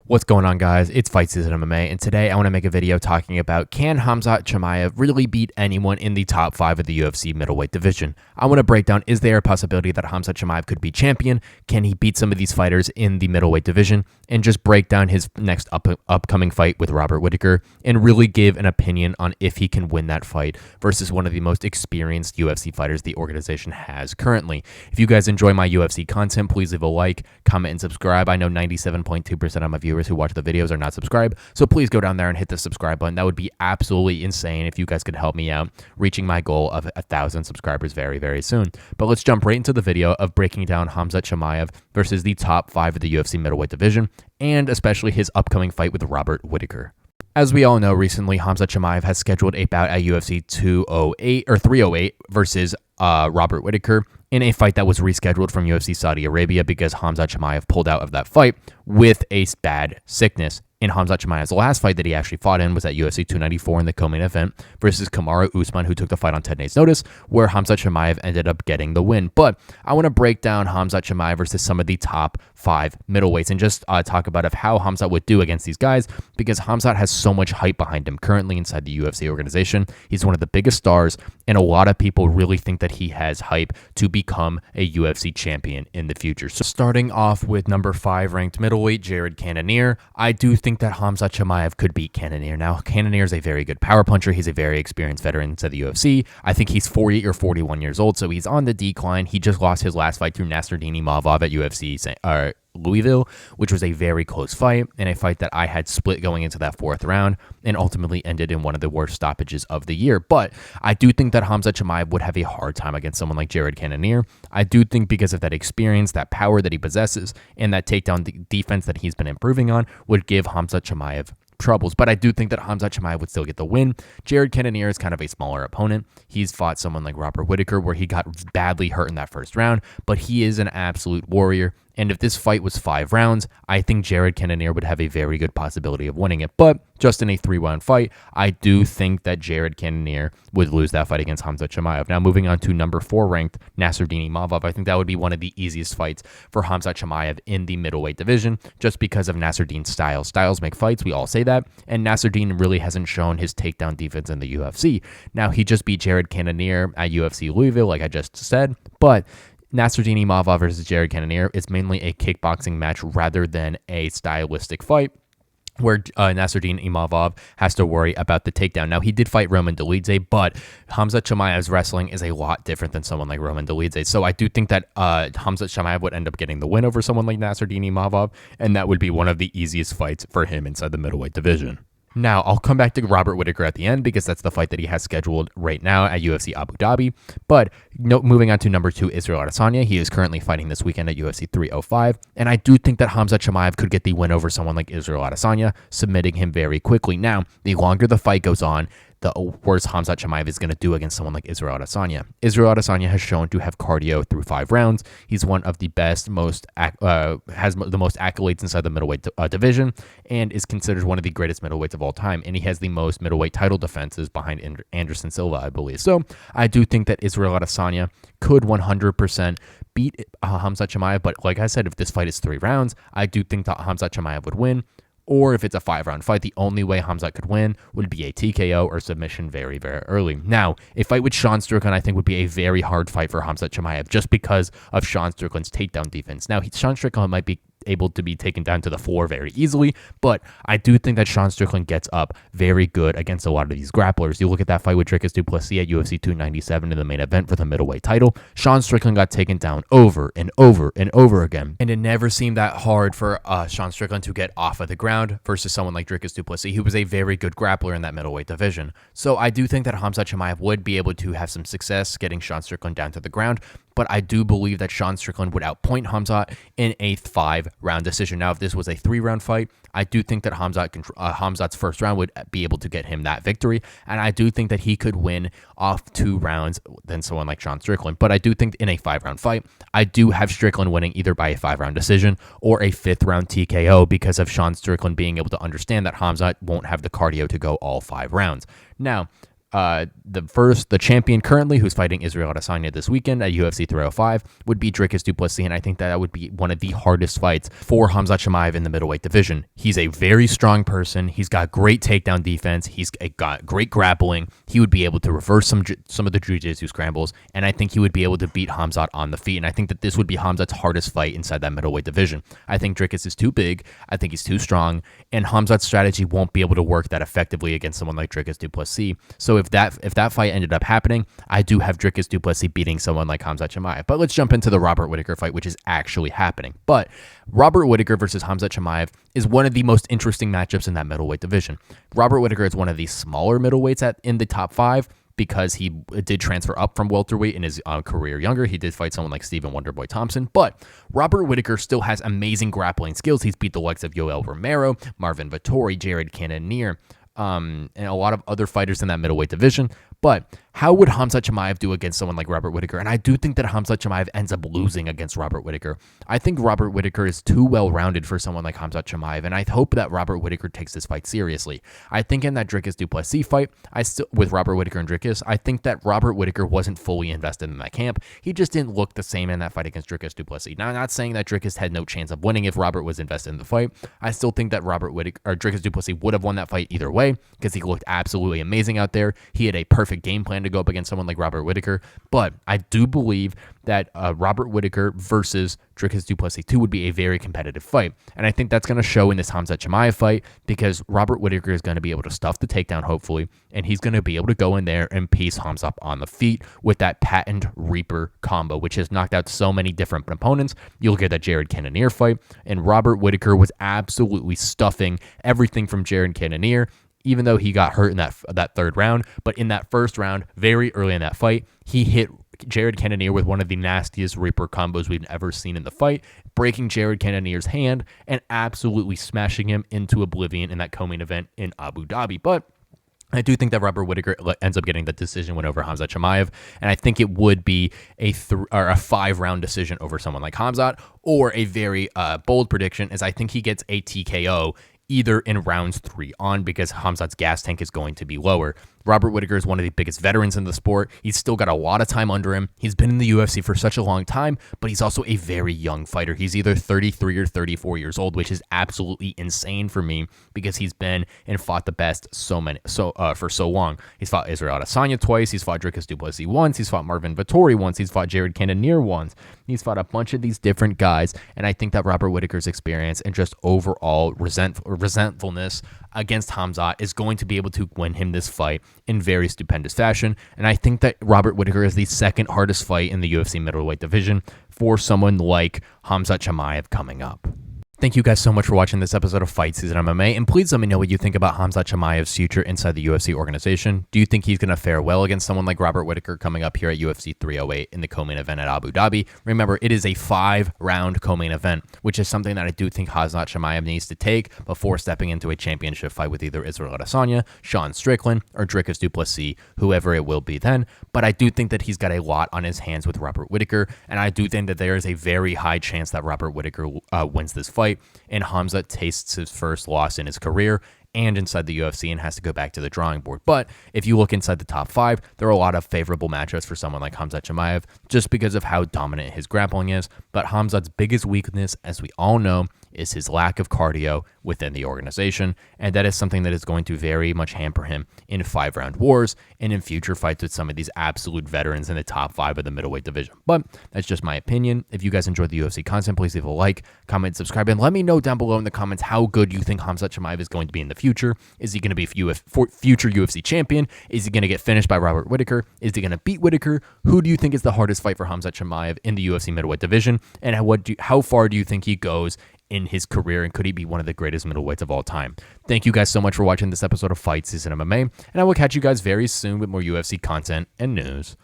What's going on, guys? It's Fight Season MMA, and today I want to make a video talking about, can Khamzat Chimaev really beat anyone in the top 5 of the UFC middleweight division? I want to break down, is there a possibility that Khamzat Chimaev could be champion? Can he beat some of these fighters in the middleweight division? And just break down his next upcoming fight with Robert Whittaker, and really give an opinion on if he can win that fight versus one of the most experienced UFC fighters the organization has currently. If you guys enjoy my UFC content, please leave a like, comment, and subscribe. I know 97.2% of my viewers who watch the videos are not subscribed, so please go down there and hit the subscribe button. That would be absolutely insane if you guys could help me out reaching my goal of 1,000 subscribers very soon. But let's jump right into the video of breaking down Khamzat Chimaev versus the top 5 of the UFC middleweight division, and especially his upcoming fight with Robert Whittaker. As we all know, recently Khamzat Chimaev has scheduled a bout at UFC 308 versus Robert Whittaker in a fight that was rescheduled from UFC Saudi Arabia because Khamzat Chimaev pulled out of that fight with a bad sickness. In Khamzat Chimaev's last fight that he actually fought in was at UFC 294 in the co-main event versus Kamaru Usman, who took the fight on 10 days' notice, where Khamzat Chimaev ended up getting the win. But I want to break down Khamzat Chimaev versus some of the top 5 middleweights and just talk about how Khamzat would do against these guys, because Khamzat has so much hype behind him currently inside the UFC organization. He's one of the biggest stars, and a lot of people really think that he has hype to become a UFC champion in the future. So starting off with number 5 ranked middleweight Jared Cannonier, I do think that Khamzat Chimaev could beat Cannonier. Now, Cannonier is a very good power puncher. He's a very experienced veteran inside the UFC. I think he's 40 or 41 years old, so he's on the decline. He just lost his last fight to Nasruddin Imovov at UFC Louisville, which was a very close fight, and a fight that I had split going into that 4th round and ultimately ended in one of the worst stoppages of the year. But I do think that Khamzat Chimaev would have a hard time against someone like Jared Cannonier. I do think because of that experience, that power that he possesses, and that takedown defense that he's been improving on would give Khamzat Chimaev troubles. But I do think that Khamzat Chimaev would still get the win. Jared Cannonier is kind of a smaller opponent. He's fought someone like Robert Whittaker where he got badly hurt in that 1st round, but he is an absolute warrior. And if this fight was 5 rounds, I think Jared Cannonier would have a very good possibility of winning it. But just in a 3-round fight, I do think that Jared Cannonier would lose that fight against Khamzat Chimaev. Now, moving on to number 4 ranked Nasruddin Imovov, I think that would be one of the easiest fights for Khamzat Chimaev in the middleweight division, just because of Nasruddin's style. Styles make fights, we all say that, and Nasruddin really hasn't shown his takedown defense in the UFC. Now, he just beat Jared Cannonier at UFC Louisville, like I just said, but Nasruddin Imovov versus Jared Cannonier is mainly a kickboxing match rather than a stylistic fight, where Nasruddin Imovov has to worry about the takedown. Now, he did fight Roman Dolidze, but Khamzat Chimaev's wrestling is a lot different than someone like Roman Dolidze. So I do think that Khamzat Chimaev would end up getting the win over someone like Nasruddin Imovov, and that would be one of the easiest fights for him inside the middleweight division. Now, I'll come back to Robert Whittaker at the end because that's the fight that he has scheduled right now at UFC Abu Dhabi. But moving on to number 2, Israel Adesanya. He is currently fighting this weekend at UFC 305. And I do think that Khamzat Chimaev could get the win over someone like Israel Adesanya, submitting him very quickly. Now, the longer the fight goes on, the worse Khamzat Chimaev is going to do against someone like Israel Adesanya. Israel Adesanya has shown to have cardio through 5 rounds. He's one of the best, has the most accolades inside the middleweight division, and is considered one of the greatest middleweights of all time. And he has the most middleweight title defenses behind Anderson Silva, I believe. So I do think that Israel Adesanya could 100% beat Khamzat Chimaev. But like I said, if this fight is 3 rounds, I do think that Khamzat Chimaev would win. Or if it's a 5-round fight, the only way Khamzat could win would be a TKO or submission very early. Now, a fight with Sean Strickland, I think, would be a very hard fight for Khamzat Chimaev just because of Sean Strickland's takedown defense. Now, Sean Strickland might be able to be taken down to the floor very easily, but I do think that Sean Strickland gets up very good against a lot of these grapplers. You look at that fight with Dricus du Plessis at UFC 297 in the main event for the middleweight title. Sean Strickland got taken down over and over again, and it never seemed that hard for Sean Strickland to get off of the ground versus someone like Dricus du Plessis, who was a very good grappler in that middleweight division. So I do think that Khamzat Chimaev would be able to have some success getting Sean Strickland down to the ground, but I do believe that Sean Strickland would outpoint Khamzat in a 5-round decision. Now, if this was a 3-round fight, I do think that Khamzat's 1st round would be able to get him that victory, and I do think that he could win off 2 rounds than someone like Sean Strickland. But I do think in a 5-round fight, I do have Strickland winning either by a 5-round decision or a 5th-round TKO because of Sean Strickland being able to understand that Khamzat won't have the cardio to go all 5 rounds. Now, the champion currently, who's fighting Israel Adesanya this weekend at UFC 305, would be Dricus du Plessis, and I think that would be one of the hardest fights for Khamzat Chimaev in the middleweight division. He's a very strong person. He's got great takedown defense. He's got great grappling. He would be able to reverse some of the jiu-jitsu scrambles, and I think he would be able to beat Khamzat on the feet, and I think that this would be Khamzat's hardest fight inside that middleweight division. I think Dricus is too big. I think he's too strong, and Khamzat's strategy won't be able to work that effectively against someone like Dricus du Plessis. So if that fight ended up happening, I do have Dricus du Plessis beating someone like Khamzat Chimaev. But let's jump into the Robert Whittaker fight, which is actually happening. But Robert Whittaker versus Khamzat Chimaev is one of the most interesting matchups in that middleweight division. Robert Whittaker is one of the smaller middleweights in the top 5 because he did transfer up from welterweight in his career younger. He did fight someone like Stephen Wonderboy Thompson, but Robert Whittaker still has amazing grappling skills. He's beat the likes of Yoel Romero, Marvin Vettori, Jared Cannonier, and a lot of other fighters in that middleweight division. But how would Khamzat Chimaev do against someone like Robert Whittaker? And I do think that Khamzat Chimaev ends up losing against Robert Whittaker. I think Robert Whittaker is too well-rounded for someone like Khamzat Chimaev, and I hope that Robert Whittaker takes this fight seriously. I think in that Dricus du Plessis fight, with Robert Whittaker and Dricus, I think that Robert Whittaker wasn't fully invested in that camp. He just didn't look the same in that fight against Dricus du Plessis. Now, I'm not saying that Dricus had no chance of winning if Robert was invested in the fight. I still think that Dricus du Plessis would have won that fight either way because he looked absolutely amazing out there. He had a perfect game plan to go up against someone like Robert Whittaker, but I do believe that Robert Whittaker versus Dricus du Plessis 2 would be a very competitive fight, and I think that's going to show in this Khamzat Chimaev fight because Robert Whittaker is going to be able to stuff the takedown, hopefully, and he's going to be able to go in there and piece Khamzat on the feet with that patent Reaper combo, which has knocked out so many different opponents. You look at that Jared Cannonier fight, and Robert Whittaker was absolutely stuffing everything from Jared Cannonier, even though he got hurt in that third round. But in that first round, very early in that fight, he hit Jared Cannonier with one of the nastiest Reaper combos we've ever seen in the fight, breaking Jared Cannonier's hand and absolutely smashing him into oblivion in that co-main event in Abu Dhabi. But I do think that Robert Whittaker ends up getting the decision win over Khamzat Chimaev, and I think it would be a 5-round decision over someone like Khamzat, or a very bold prediction is I think he gets a TKO either in rounds 3 on, because Khamzat's gas tank is going to be lower. Robert Whittaker is one of the biggest veterans in the sport. He's still got a lot of time under him. He's been in the UFC for such a long time, but he's also a very young fighter. He's either 33 or 34 years old, which is absolutely insane for me because he's been and fought the best for so long. He's fought Israel Adesanya twice. He's fought Dricus du Plessis once. He's fought Marvin Vettori once. He's fought Jared Cannonier once. He's fought a bunch of these different guys, and I think that Robert Whittaker's experience and just overall resentfulness against Khamzat is going to be able to win him this fight in very stupendous fashion. And I think that Robert Whittaker is the second hardest fight in the UFC middleweight division for someone like Khamzat Chimaev coming up. Thank you guys so much for watching this episode of Fight Season MMA, and please let me know what you think about Khamzat Chimaev's future inside the UFC organization. Do you think he's going to fare well against someone like Robert Whittaker coming up here at UFC 308 in the co-main event at Abu Dhabi? Remember, it is a 5-round co-main event, which is something that I do think Khamzat Chimaev needs to take before stepping into a championship fight with either Israel Adesanya, Sean Strickland, or Dricus du Plessis, whoever it will be then. But I do think that he's got a lot on his hands with Robert Whittaker, and I do think that there is a very high chance that Robert Whittaker wins this fight, and Khamzat tastes his first loss in his career and inside the UFC and has to go back to the drawing board. But if you look inside the top 5, there are a lot of favorable matchups for someone like Khamzat Chimaev just because of how dominant his grappling is. But Khamzat's biggest weakness, as we all know, is his lack of cardio within the organization, and that is something that is going to very much hamper him in 5-round wars and in future fights with some of these absolute veterans in the top 5 of the middleweight division. But that's just my opinion. If you guys enjoyed the UFC content, please leave a like, comment, subscribe, and let me know down below in the comments how good you think Khamzat Chimaev is going to be in the future. Is he going to be future UFC champion? Is he going to get finished by Robert Whittaker? Is he going to beat Whittaker? Who do you think is the hardest fight for Khamzat Chimaev in the UFC middleweight division? And how far do you think he goes in his career, and could he be one of the greatest middleweights of all time? Thank you guys so much for watching this episode of Fight Season MMA, and I will catch you guys very soon with more UFC content and news.